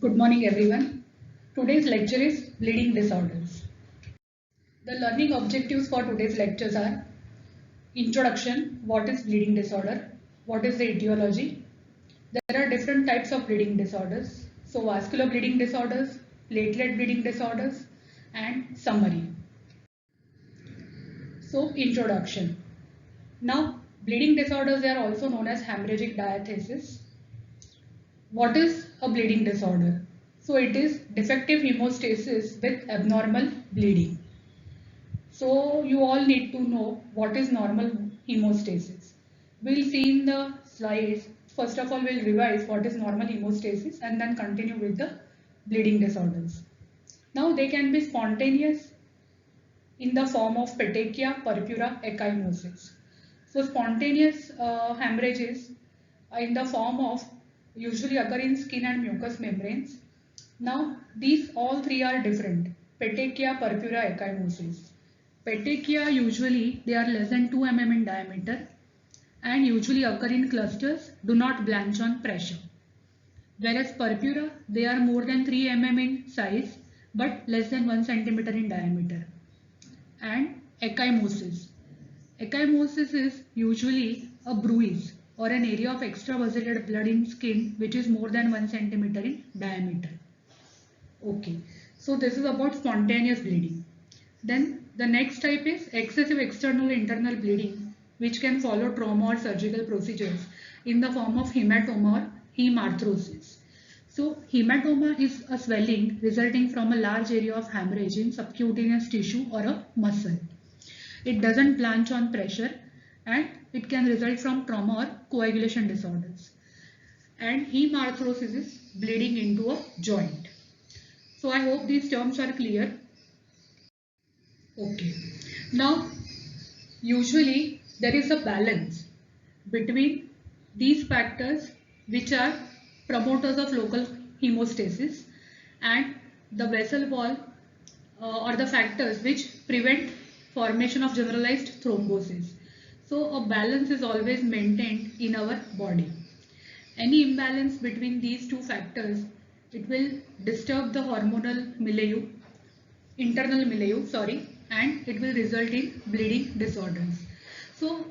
Good morning, everyone. Today's lecture is bleeding disorders. The learning objectives for today's lectures are introduction, what is bleeding disorder, what is the etiology. There are different types of bleeding disorders. So vascular bleeding disorders, platelet bleeding disorders, and summary. So introduction. Now, bleeding disorders are also known as hemorrhagic diathesis. What is a bleeding disorder? So it is defective hemostasis with abnormal bleeding. So you all need to know what is normal hemostasis. We'll see in the slides. First of all, we'll revise what is normal hemostasis and then continue with the bleeding disorders. Now they can be spontaneous in the form of petechia, purpura, ecchymosis. So spontaneous hemorrhages are in the form of usually occur in skin and mucous membranes. Now these all three are different: petechia, purpura, ecchymosis. Petechia usually they are less than 2 mm in diameter and usually occur in clusters, do not blanch on pressure. Whereas purpura they are more than 3 mm in size but less than 1 cm in diameter. And ecchymosis. Ecchymosis is usually a bruise or an area of extravasated blood in skin which is more than 1 cm in diameter. Okay, so this is about spontaneous bleeding. Then the next type is excessive external internal bleeding, which can follow trauma or surgical procedures in the form of hematoma or hemarthrosis. So hematoma is a swelling resulting from a large area of hemorrhage in subcutaneous tissue or a muscle. It doesn't blanch on pressure and it can result from trauma or coagulation disorders. And hemarthrosis is bleeding into a joint. So I hope these terms are clear. Okay. Now, usually there is a balance between these factors which are promoters of local hemostasis and the vessel wall or the factors which prevent formation of generalized thrombosis. So a balance is always maintained in our body. Any imbalance between these two factors, it will disturb the hormonal milieu, internal milieu, sorry, and it will result in bleeding disorders. So,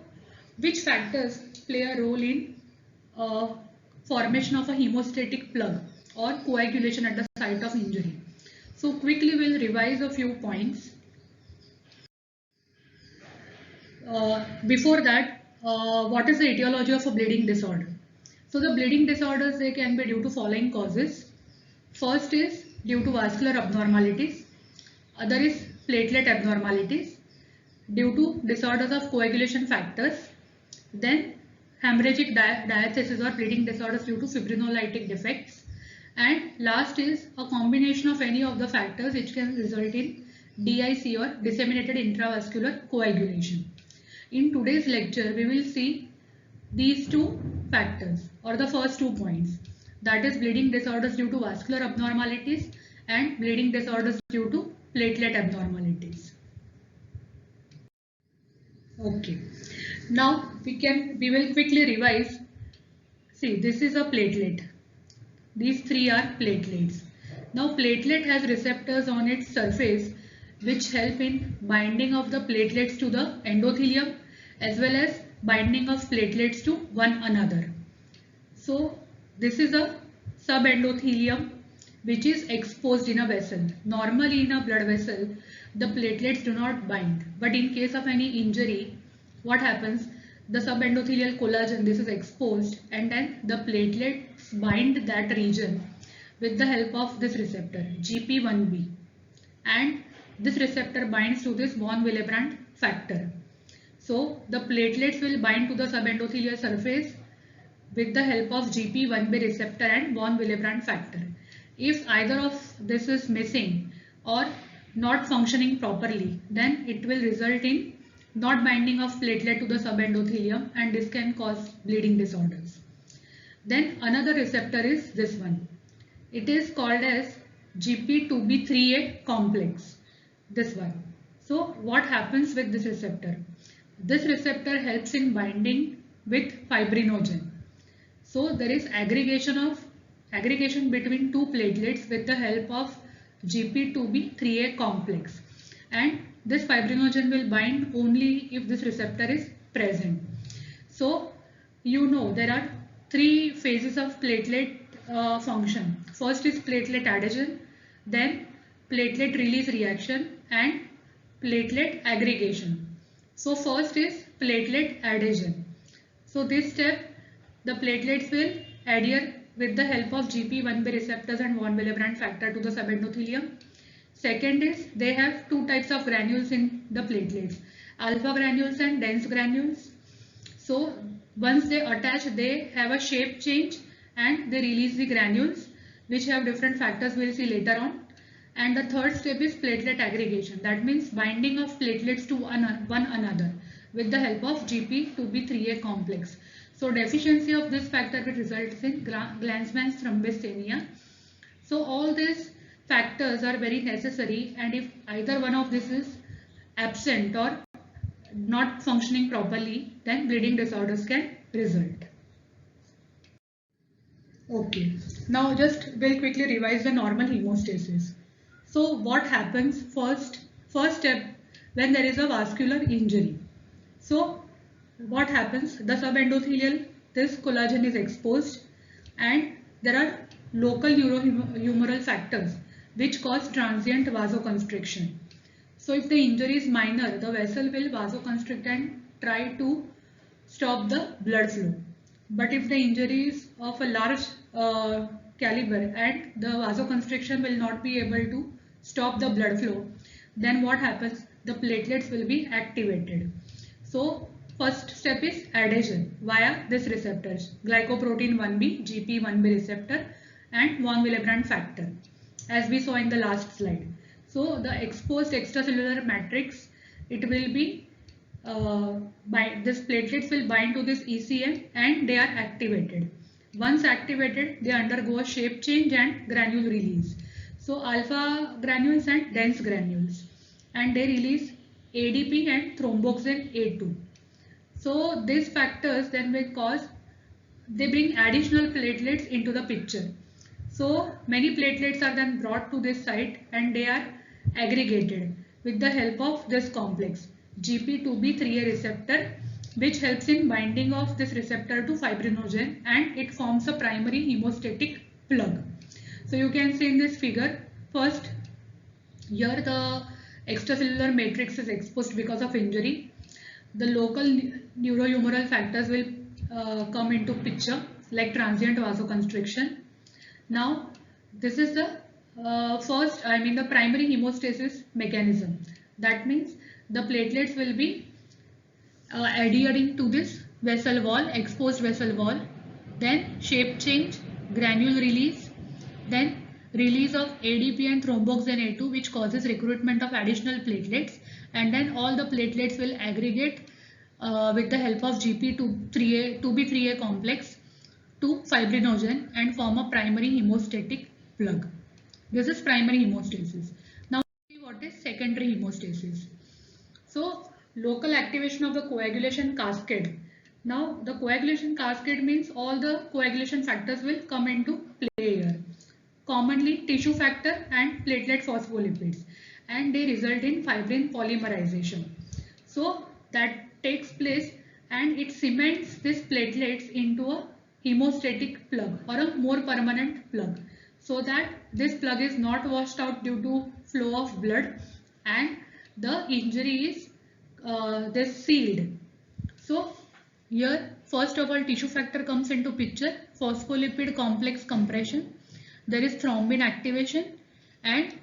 which factors play a role in uh, formation of a hemostatic plug or coagulation at the site of injury? So, quickly we'll revise a few points. Before that, what is the etiology of a bleeding disorder? So, the bleeding disorders, they can be due to following causes. First is due to vascular abnormalities. Other is platelet abnormalities due to disorders of coagulation factors. Then hemorrhagic diathesis or bleeding disorders due to fibrinolytic defects. And last is a combination of any of the factors which can result in DIC or disseminated intravascular coagulation. In today's lecture, we will see these two factors or the first 2 points, that is bleeding disorders due to vascular abnormalities and bleeding disorders due to platelet abnormalities. Okay, now we will quickly revise. See, this is a platelet. These three are platelets. Now platelet has receptors on its surface which help in binding of the platelets to the endothelium as well as binding of platelets to one another. So this is a subendothelium which is exposed in a vessel. Normally in a blood vessel the platelets do not bind, but in case of any injury, what happens? The subendothelial collagen, this is exposed and then the platelets bind that region with the help of this receptor GP1B, and this receptor binds to this von Willebrand factor. So the platelets will bind to the subendothelial surface with the help of GP1B receptor and von Willebrand factor. If either of this is missing or not functioning properly, then it will result in not binding of platelet to the subendothelium and this can cause bleeding disorders. Then another receptor is this one. It is called as GP2B3A complex. This one. So what happens with this receptor? This receptor helps in binding with fibrinogen. So there is aggregation of aggregation between two platelets with the help of GP2B3A complex, and this fibrinogen will bind only if this receptor is present. So you know there are three phases of platelet function. First is platelet adhesion, then platelet release reaction, and platelet aggregation. So first is platelet adhesion. So this step, the platelets will adhere with the help of GP1B receptors and von Willebrand factor to the subendothelium. Second is they have two types of granules in the platelets, alpha granules and dense granules. So once they attach, they have a shape change and they release the granules which have different factors we'll see later on. And the third step is platelet aggregation. That means binding of platelets to one another with the help of GP2B3A complex. So deficiency of this factor will result in Glanzmann's thrombasthenia. So all these factors are very necessary, and if either one of this is absent or not functioning properly, then bleeding disorders can result. Okay, now just we'll quickly revise the normal hemostasis. So what happens first step when there is a vascular injury? So what happens? The subendothelial, this collagen is exposed, and there are local neurohumoral factors which cause transient vasoconstriction. So if the injury is minor, the vessel will vasoconstrict and try to stop the blood flow. But if the injury is of a large caliber and the vasoconstriction will not be able to stop the blood flow, then what happens? The platelets will be activated. So first step is adhesion via these receptors, glycoprotein 1b, GP1b receptor and von Willebrand factor, as we saw in the last slide. So the exposed extracellular matrix, it will be this platelets will bind to this ECM and they are activated. Once activated, they undergo a shape change and granule release. So alpha granules and dense granules, and they release ADP and thromboxane A2. So these factors then will cause, they bring additional platelets into the picture. So many platelets are then brought to this site and they are aggregated with the help of this complex GP2B3A receptor, which helps in binding of this receptor to fibrinogen, and it forms a primary hemostatic plug. So you can see in this figure, first here the extracellular matrix is exposed because of injury. The local neurohumoral factors will come into picture like transient vasoconstriction. Now this is the the primary hemostasis mechanism. That means the platelets will be adhering to this vessel wall, exposed vessel wall, then shape change, granule release, then release of ADP and thromboxane A2, which causes recruitment of additional platelets, and then all the platelets will aggregate with the help of GP2B3A complex to fibrinogen and form a primary hemostatic plug. This is primary hemostasis. Now see what is secondary hemostasis. So local activation of the coagulation cascade. Now the coagulation cascade means all the coagulation factors will come into play here. Commonly tissue factor and platelet phospholipids, and they result in fibrin polymerization. So that takes place and it cements these platelets into a hemostatic plug or a more permanent plug, so that this plug is not washed out due to flow of blood and the injury is this sealed. So here first of all tissue factor comes into picture, phospholipid complex compression, there is thrombin activation and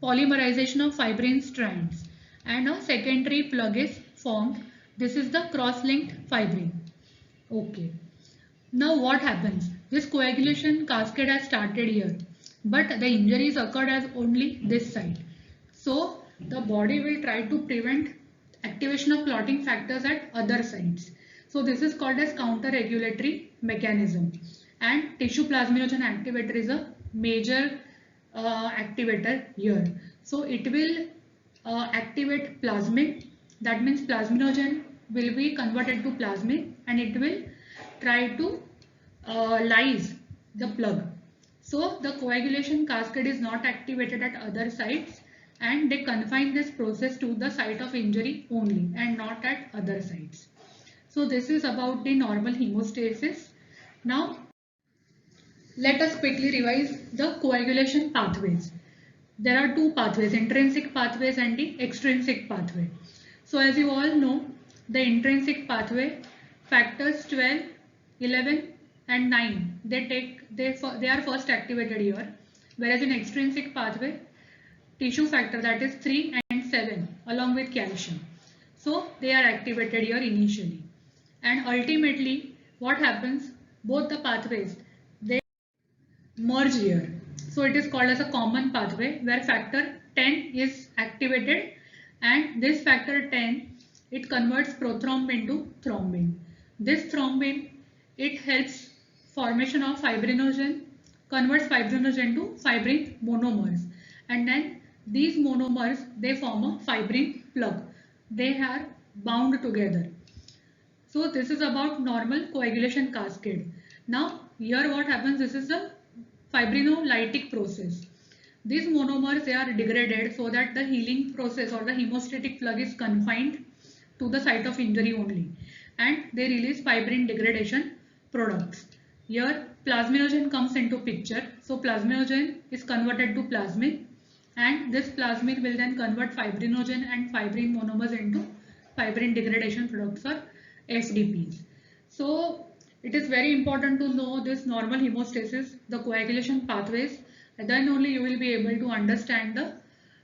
polymerization of fibrin strands, and a secondary plug is formed. This is the cross-linked fibrin. Okay. Now what happens? This coagulation cascade has started here, but the injuries occurred as only this side. So the body will try to prevent activation of clotting factors at other sites. So this is called as counter-regulatory mechanism, and tissue plasminogen activator is a major activator here. So it will activate plasmin. That means plasminogen will be converted to plasmin and it will try to lyse the plug. So the coagulation cascade is not activated at other sites, and they confine this process to the site of injury only and not at other sites. So this is about the normal hemostasis. Now let us quickly revise the coagulation pathways. There are two pathways, intrinsic pathways and the extrinsic pathway. So as you all know, the intrinsic pathway, factors 12, 11 and 9, they are first activated here, whereas in extrinsic pathway, tissue factor, that is 3 and 7 along with calcium. So they are activated here initially, and ultimately what happens, both the pathways, they merge here. So it is called as a common pathway where factor 10 is activated, and this factor 10, it converts prothrombin to thrombin. This thrombin, it helps formation of fibrinogen, converts fibrinogen to fibrin monomers, and then these monomers, they form a fibrin plug. They are bound together. So this is about normal coagulation cascade. Now here what happens, this is the fibrinolytic process. These monomers, they are degraded so that the healing process or the hemostatic plug is confined to the site of injury only, and they release fibrin degradation products. Here plasminogen comes into picture. So plasminogen is converted to plasmin, and this plasmin will then convert fibrinogen and fibrin monomers into fibrin degradation products or FDPs. So it is very important to know this normal hemostasis, the coagulation pathways, and then only you will be able to understand the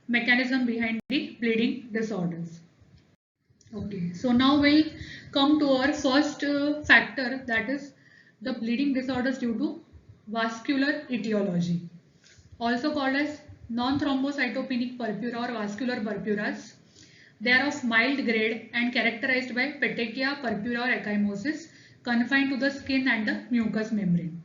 mechanism behind the bleeding disorders. Okay, so now we'll come to our first factor, that is the bleeding disorders due to vascular etiology, also called as non-thrombocytopenic purpura or vascular purpuras. They are of mild grade and characterized by petechia, purpura or ecchymosis confined to the skin and the mucous membrane.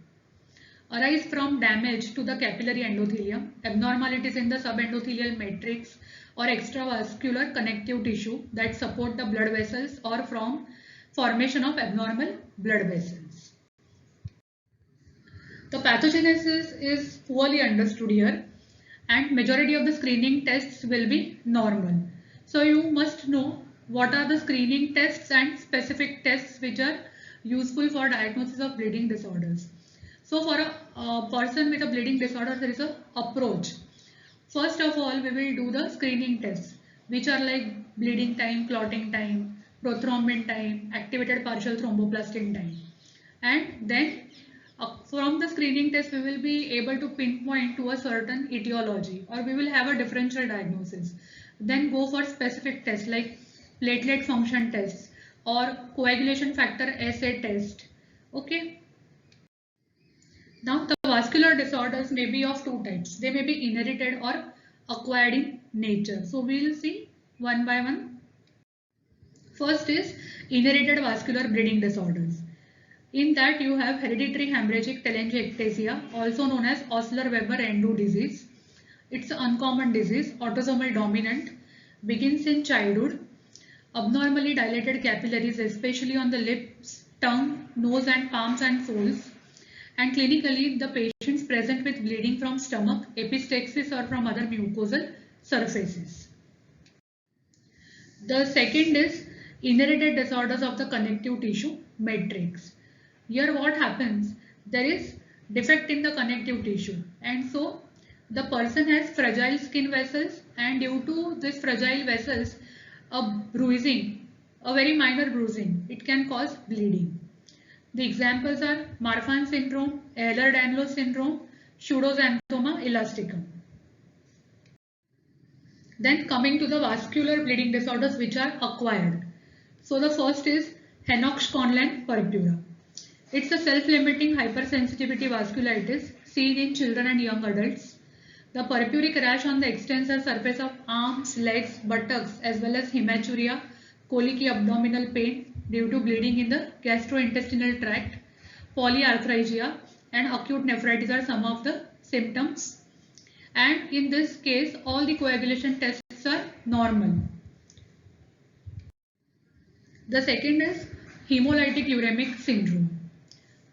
Arise from damage to the capillary endothelium, abnormalities in the subendothelial matrix or extravascular connective tissue that support the blood vessels, or from formation of abnormal blood vessels. The pathogenesis is poorly understood here, and majority of the screening tests will be normal. So you must know what are the screening tests and specific tests which are useful for diagnosis of bleeding disorders. So for a person with a bleeding disorder, there is a approach. First of all, we will do the screening tests, which are like bleeding time, clotting time, prothrombin time, activated partial thromboplastin time. And then from the screening test, we will be able to pinpoint to a certain etiology, or we will have a differential diagnosis. Then go for specific tests like platelet function tests or coagulation factor assay test. Okay. Now the vascular disorders may be of two types. They may be inherited or acquired in nature. So we will see one by one. First is inherited vascular bleeding disorders. In that you have hereditary hemorrhagic telangiectasia, also known as Osler-Weber-Rendu disease. It's an uncommon disease, autosomal dominant, begins in childhood. Abnormally dilated capillaries, especially on the lips, tongue, nose and palms and soles. And clinically, the patients present with bleeding from stomach, epistaxis or from other mucosal surfaces. The second is inherited disorders of the connective tissue matrix. Here what happens, there is defect in the connective tissue, and so the person has fragile skin vessels, and due to this fragile vessels, a bruising, a very minor bruising, it can cause bleeding. The examples are Marfan syndrome, Ehlers-Danlos syndrome, pseudoxanthoma elasticum. Then coming to the vascular bleeding disorders which are acquired. So the first is Henoch-Schönlein purpura. It's a self-limiting hypersensitivity vasculitis seen in children and young adults. The purpuric rash on the extensor surface of arms, legs, buttocks, as well as hematuria, colicky abdominal pain due to bleeding in the gastrointestinal tract, polyarthralgia and acute nephritis are some of the symptoms. And in this case, all the coagulation tests are normal. The second is hemolytic uremic syndrome.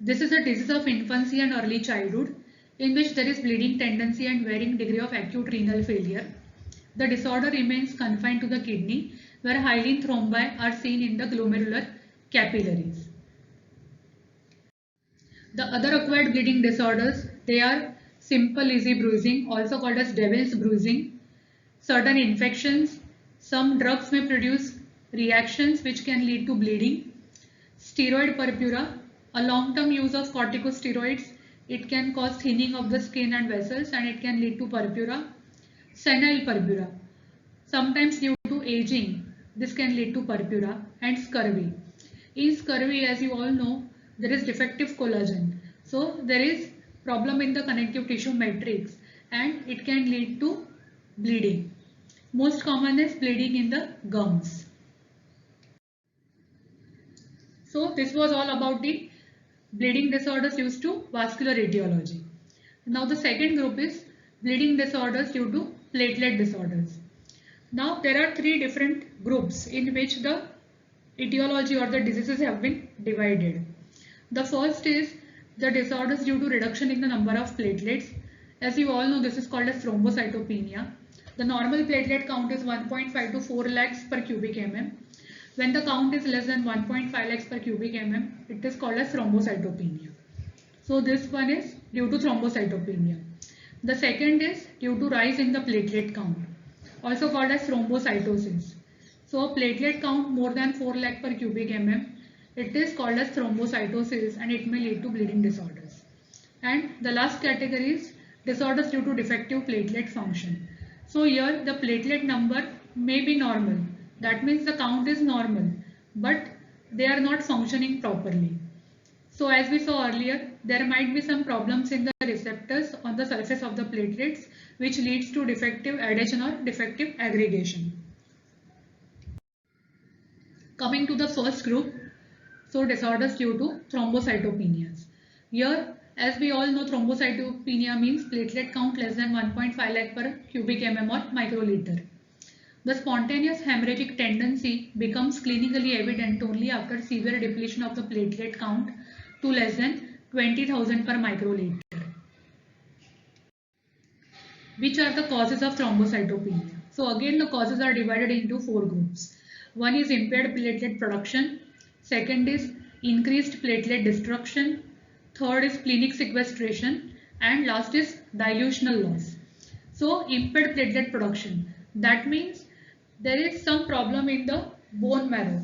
This is a disease of infancy and early childhood. in which there is bleeding tendency and varying degree of acute renal failure. The disorder remains confined to the kidney, where hyaline thrombi are seen in the glomerular capillaries. The other acquired bleeding disorders, they are simple easy bruising, also called as devil's bruising. Certain infections, some drugs may produce reactions which can lead to bleeding. Steroid purpura, a long-term use of corticosteroids, it can cause thinning of the skin and vessels and it can lead to purpura. Senile purpura, sometimes due to aging, this can lead to purpura. And scurvy. In scurvy, as you all know, there is defective collagen. So there is problem in the connective tissue matrix and it can lead to bleeding. Most common is bleeding in the gums. So this was all about the bleeding disorders due to vascular etiology. Now the second group is bleeding disorders due to platelet disorders. Now there are three different groups in which the etiology or the diseases have been divided. The first is the disorders due to reduction in the number of platelets. As you all know, this is called as thrombocytopenia. The normal platelet count is 1.5 to 4 lakhs per cubic mm. When the count is less than 1.5 lakhs per cubic mm, it is called as thrombocytopenia. So this one is due to thrombocytopenia. The second is due to rise in the platelet count, also called as thrombocytosis. So platelet count more than 4 lakh per cubic mm, it is called as thrombocytosis and it may lead to bleeding disorders. And the last category is disorders due to defective platelet function. So here the platelet number may be normal. That means the count is normal, but they are not functioning properly. So as we saw earlier, there might be some problems in the receptors on the surface of the platelets which leads to defective adhesion or defective aggregation. Coming to the first group, so disorders due to thrombocytopenias. Here, as we all know, thrombocytopenia means platelet count less than 1.5 lakh per cubic mm or microliter. The spontaneous hemorrhagic tendency becomes clinically evident only after severe depletion of the platelet count to less than 20,000 per microliter. Which are the causes of thrombocytopenia? So again, the causes are divided into four groups. One is impaired platelet production. Second is increased platelet destruction. Third is splenic sequestration. And last is dilutional loss. So impaired platelet production. That means there is some problem in the bone marrow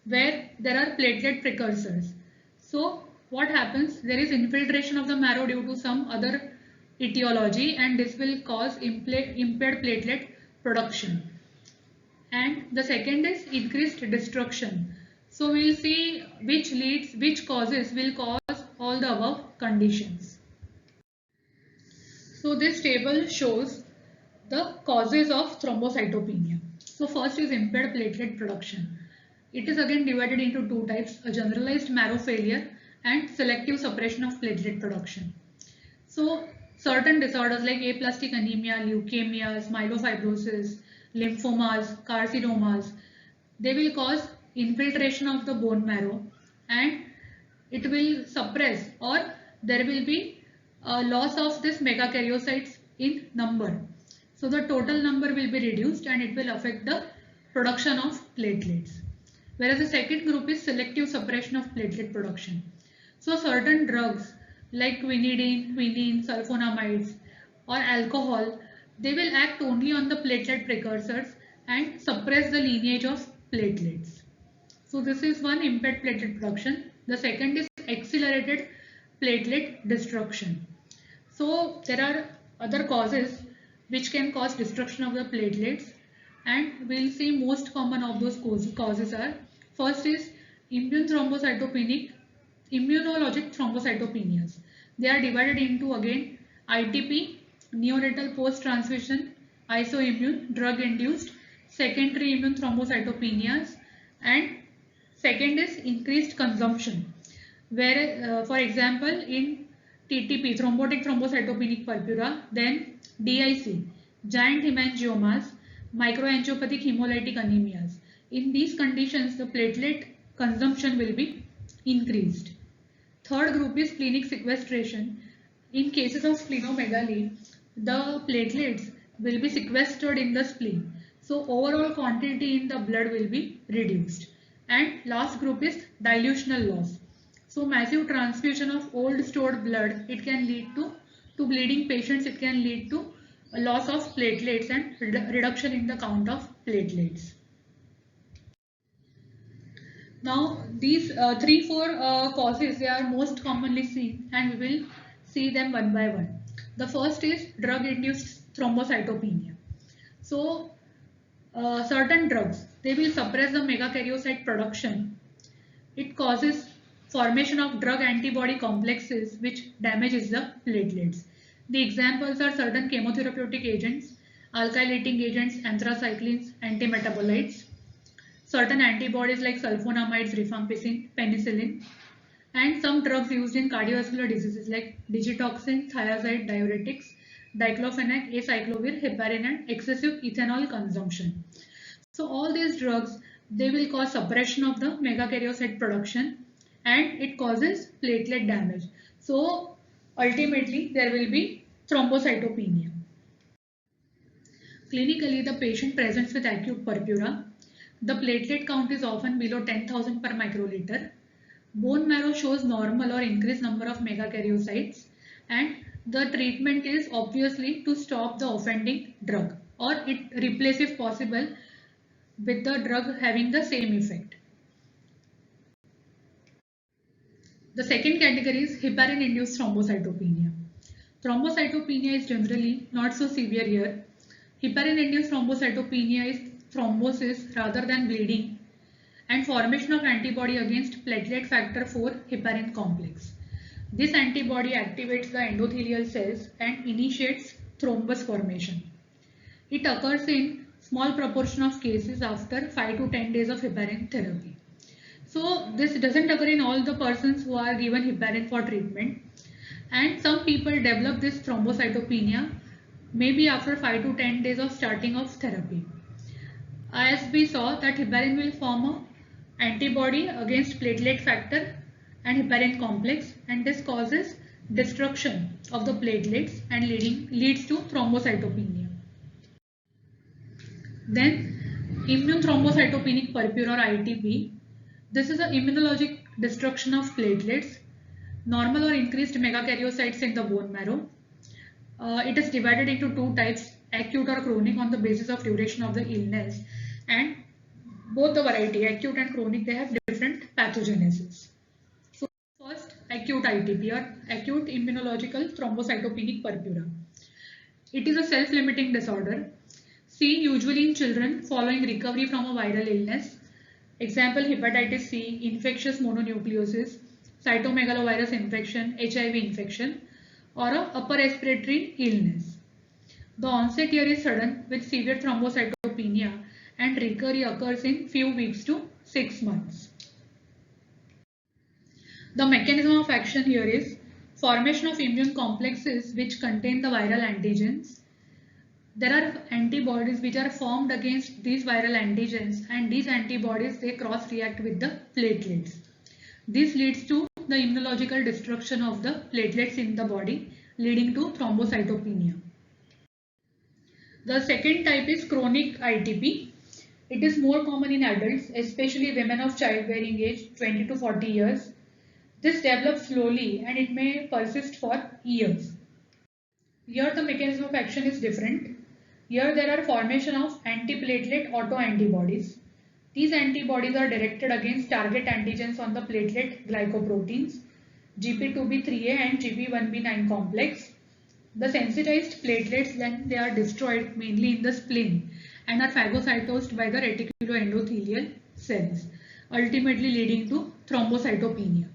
where there are platelet precursors. So what happens? There is infiltration of the marrow due to some other etiology and this will cause impaired platelet production. And the second is increased destruction. So we will see which causes will cause all the above conditions. So this table shows the causes of thrombocytopenia. So first is impaired platelet production. It is again divided into two types, a generalized marrow failure and selective suppression of platelet production. So certain disorders like aplastic anemia, leukemias, myelofibrosis, lymphomas, carcinomas, they will cause infiltration of the bone marrow and it will suppress or there will be a loss of this megakaryocytes in number. So the total number will be reduced and it will affect the production of platelets. Whereas the second group is selective suppression of platelet production. So certain drugs like quinidine, quinine, sulfonamides or alcohol, they will act only on the platelet precursors and suppress the lineage of platelets. So this is one, impaired platelet production. The second is accelerated platelet destruction. So there are other causes which can cause destruction of the platelets and we'll see most common of those causes are, first is immunologic thrombocytopenias. They are divided into again ITP, neonatal post-transfusion, isoimmune, drug-induced, secondary immune thrombocytopenias, and second is increased consumption. Where, for example, in TTP, thrombotic thrombocytopenic purpura, then DIC, giant hemangiomas, microangiopathic hemolytic anemias. In these conditions, the platelet consumption will be increased. Third group is splenic sequestration. In cases of splenomegaly, the platelets will be sequestered in the spleen. So overall quantity in the blood will be reduced. And last group is dilutional loss. So massive transfusion of old stored blood, it can lead to bleeding patients, it can lead to a loss of platelets and reduction in the count of platelets. Now these 3-4 causes, they are most commonly seen, and we will see them one by one. The first is drug-induced thrombocytopenia. So certain drugs, they will suppress the megakaryocyte production. It causes formation of drug antibody complexes which damages the platelets. The examples are certain chemotherapeutic agents, alkylating agents, anthracyclines, antimetabolites, certain antibodies like sulfonamides, rifampicin, penicillin, and some drugs used in cardiovascular diseases like digitoxin, thiazide, diuretics, diclofenac, acyclovir, heparin, and excessive ethanol consumption. So all these drugs, they will cause suppression of the megakaryocyte production and it causes platelet damage. So ultimately there will be thrombocytopenia. Clinically, the patient presents with acute purpura. The platelet count is often below 10,000 per microliter. Bone marrow shows normal or increased number of megakaryocytes, and the treatment is obviously to stop the offending drug or it replace if possible with the drug having the same effect. The second category is heparin-induced thrombocytopenia. Thrombocytopenia is generally not so severe here. Heparin-induced thrombocytopenia is thrombosis rather than bleeding and formation of antibody against platelet factor 4 heparin complex. This antibody activates the endothelial cells and initiates thrombus formation. It occurs in small proportion of cases after 5 to 10 days of heparin therapy. So this doesn't occur in all the persons who are given heparin for treatment, and some people develop this thrombocytopenia maybe after 5 to 10 days of starting of therapy. As we saw that heparin will form a antibody against platelet factor and heparin complex, and this causes destruction of the platelets and leads to thrombocytopenia. Then immune thrombocytopenic purpura or ITP. This is an immunologic destruction of platelets, normal or increased megakaryocytes in the bone marrow. It is divided into two types, acute or chronic, on the basis of duration of the illness, and both the variety, acute and chronic, they have different pathogenesis. So first, acute ITP or acute immunological thrombocytopenic purpura. It is a self-limiting disorder seen usually in children following recovery from a viral illness. Example, hepatitis C, infectious mononucleosis, cytomegalovirus infection, HIV infection, or a upper respiratory illness. The onset here is sudden with severe thrombocytopenia and recovery occurs in few weeks to 6 months. The mechanism of action here is formation of immune complexes which contain the viral antigens. There are antibodies which are formed against these viral antigens, and these antibodies, they cross react with the platelets. This leads to the immunological destruction of the platelets in the body, leading to thrombocytopenia. The second type is chronic ITP. It is more common in adults, especially women of childbearing age 20 to 40 years. This develops slowly and it may persist for years. Here the mechanism of action is different. Here there are formation of antiplatelet autoantibodies. These antibodies are directed against target antigens on the platelet glycoproteins GP2B3A and GP1B9 complex. The sensitized platelets, then they are destroyed mainly in the spleen and are phagocytosed by the reticuloendothelial cells, ultimately leading to thrombocytopenia.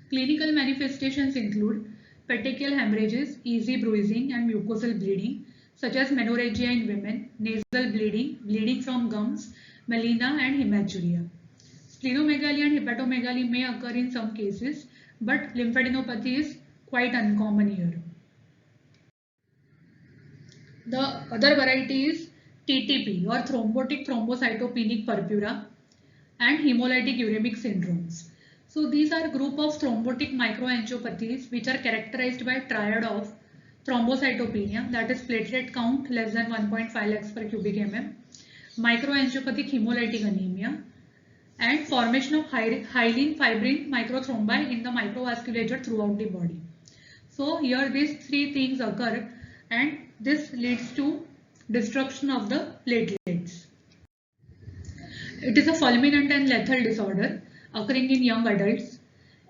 Clinical manifestations include petechial hemorrhages, easy bruising and mucosal bleeding, such as menorrhagia in women, nasal bleeding, bleeding from gums, melena and hematuria. Splenomegaly and hepatomegaly may occur in some cases, but lymphadenopathy is quite uncommon here. The other variety is TTP or thrombotic thrombocytopenic purpura and hemolytic uremic syndromes. So these are group of thrombotic microangiopathies which are characterized by triad of thrombocytopenia, that is platelet count less than 1.5 lakhs per cubic mm, microangiopathic hemolytic anemia, and formation of hyaline fibrin microthrombi in the microvasculature throughout the body. So here these three things occur and this leads to destruction of the platelets. It is a fulminant and lethal disorder occurring in young adults.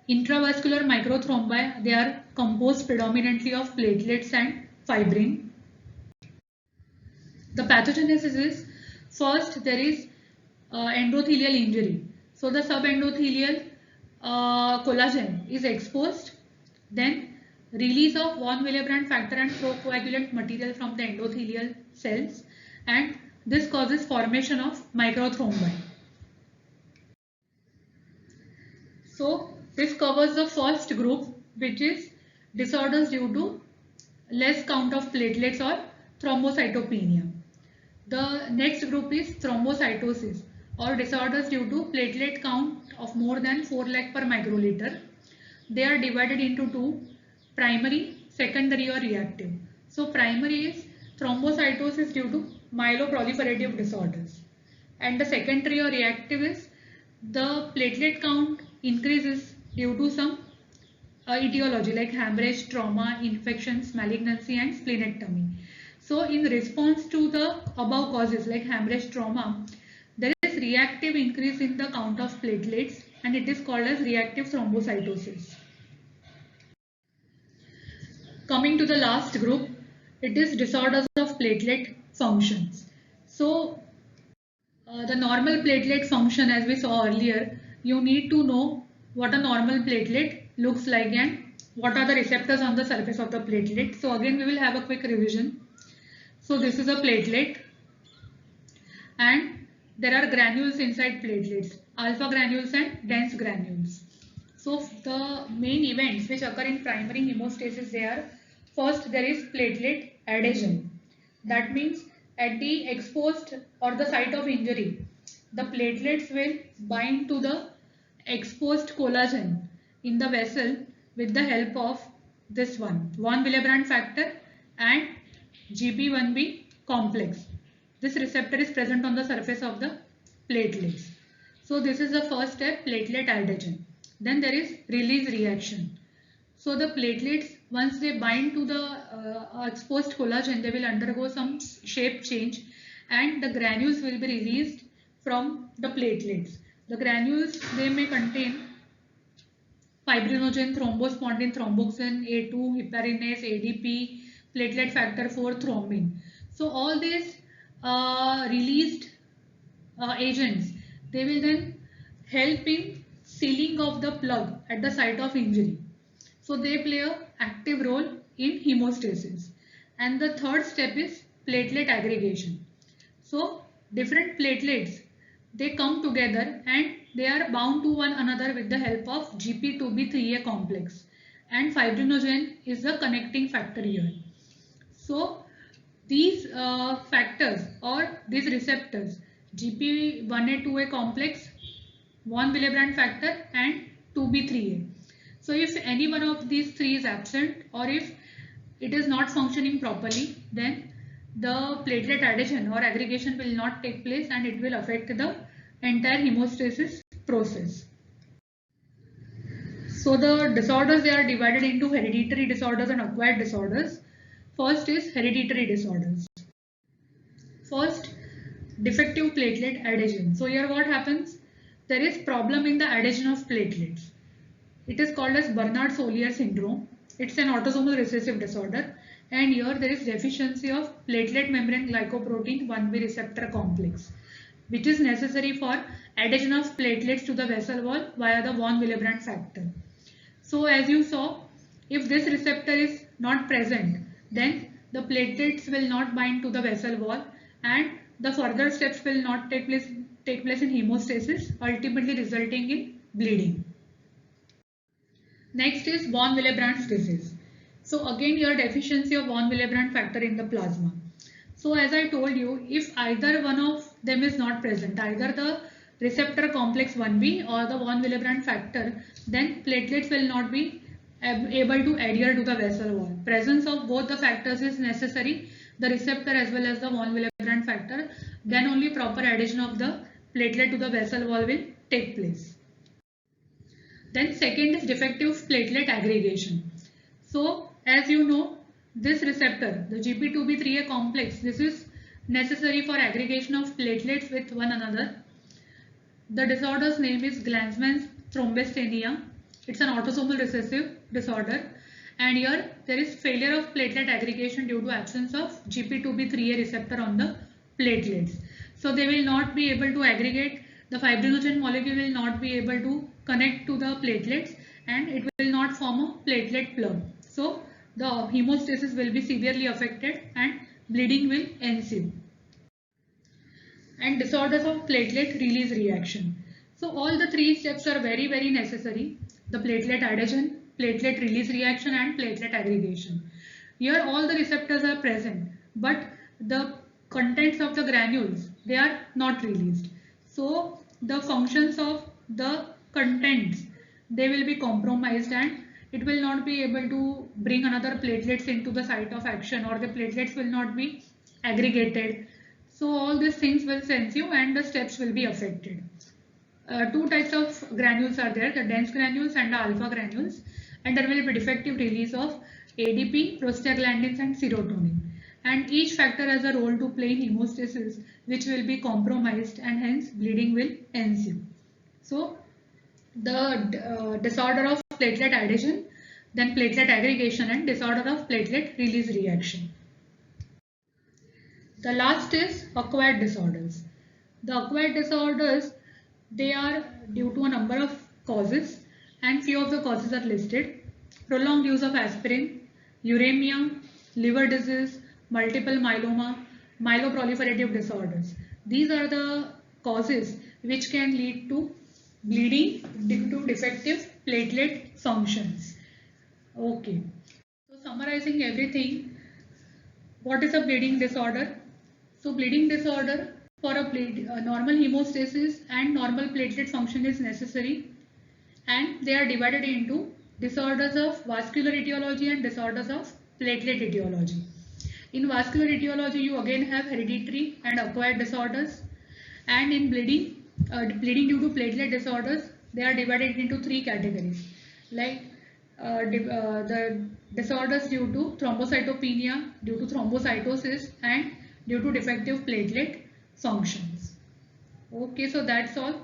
Intravascular microthrombi, they are composed predominantly of platelets and fibrin. The pathogenesis is, first there is endothelial injury. So the subendothelial collagen is exposed, then release of von Willebrand factor and procoagulant material from the endothelial cells, and this causes formation of microthrombi. So this covers the first group, which is disorders due to less count of platelets or thrombocytopenia. The next group is thrombocytosis or disorders due to platelet count of more than 4 lakh per microliter. They are divided into two: primary, secondary or reactive. So primary is thrombocytosis due to myeloproliferative disorders, and the secondary or reactive is the platelet count increases due to some etiology like hemorrhage, trauma, infections, malignancy and splenectomy. So in response to the above causes like hemorrhage, trauma, there is reactive increase in the count of platelets and it is called as reactive thrombocytosis. Coming to the last group, it is disorders of platelet functions. So the normal platelet function, as we saw earlier, you need to know what a normal platelet looks like and what are the receptors on the surface of the platelet. So again we will have a quick revision. So this is a platelet and there are granules inside platelets, alpha granules and dense granules. So the main events which occur in primary hemostasis, they are, first there is platelet adhesion. That means at the exposed or the site of injury, the platelets will bind to the exposed collagen in the vessel with the help of this one, von Willebrand factor and GP1B complex. This receptor is present on the surface of the platelets. So this is the first step, platelet adhesion. Then there is release reaction. So the platelets, once they bind to the exposed collagen, they will undergo some shape change and the granules will be released from the platelets. The granules, they may contain fibrinogen, thrombospondin, thromboxane, A2, heparinase, ADP, platelet factor 4, thrombin. So all these released agents, they will then help in sealing of the plug at the site of injury. So they play an active role in hemostasis. And the third step is platelet aggregation. So different platelets, they come together and they are bound to one another with the help of GP2B3A complex. And fibrinogen is the connecting factor here. So these factors or these receptors, GP1A2A complex, von Willebrand factor and 2B3A. So if any one of these three is absent or if it is not functioning properly, then the platelet adhesion or aggregation will not take place and it will affect the entire hemostasis process. So the disorders, they are divided into hereditary disorders and acquired disorders. First is hereditary disorders. First, defective platelet adhesion. So here what happens? There is problem in the adhesion of platelets. It is called as Bernard-Soulier syndrome. It's an autosomal recessive disorder and here there is deficiency of platelet membrane glycoprotein 1B receptor complex, which is necessary for adhesion of platelets to the vessel wall via the von Willebrand factor. So as you saw, if this receptor is not present, then the platelets will not bind to the vessel wall and the further steps will not take place in hemostasis, ultimately resulting in bleeding. Next is von Willebrand's disease. So again here deficiency of von Willebrand factor in the plasma. So as I told you, if either one of them is not present, either the receptor complex 1b or the von Willebrand factor, then platelets will not be able to adhere to the vessel wall. Presence of both the factors is necessary, the receptor as well as the von Willebrand factor. Then only proper adhesion of the platelet to the vessel wall will take place. Then second is defective platelet aggregation. So as you know, this receptor, the GP2B3A complex, this is necessary for aggregation of platelets with one another. The disorder's name is Glanzmann's thrombasthenia. It's an autosomal recessive disorder, and here there is failure of platelet aggregation due to absence of GP2B3A receptor on the platelets. So they will not be able to aggregate, the fibrinogen molecule will not be able to connect to the platelets, and it will not form a platelet plug. So the hemostasis will be severely affected and bleeding will ensue. And disorders of platelet release reaction. So all the three steps are very necessary: the platelet adhesion, platelet release reaction and platelet aggregation. Here all the receptors are present, but the contents of the granules, they are not released. So the functions of the contents, they will be compromised, and it will not be able to bring another platelets into the site of action, or the platelets will not be aggregated. So all these things will ensue and the steps will be affected. Two types of granules are there, the dense granules and the alpha granules, and there will be defective release of ADP, prostaglandins and serotonin. And each factor has a role to play in hemostasis, which will be compromised, and hence bleeding will ensue. So the disorder of platelet adhesion, then platelet aggregation, and disorder of platelet release reaction. The last is acquired disorders. The acquired disorders, they are due to a number of causes, and few of the causes are listed: prolonged use of aspirin, uremia, liver disease, multiple myeloma, myeloproliferative disorders. These are the causes which can lead to bleeding due to defective platelet functions. Okay. So summarizing everything, what is a bleeding disorder? So bleeding disorder, for a normal hemostasis and normal platelet function is necessary, and they are divided into disorders of vascular etiology and disorders of platelet etiology. In vascular etiology, you again have hereditary and acquired disorders, and in bleeding due to platelet disorders, they are divided into three categories, like the disorders due to thrombocytopenia, due to thrombocytosis, and due to defective platelet functions. Okay, so that's all.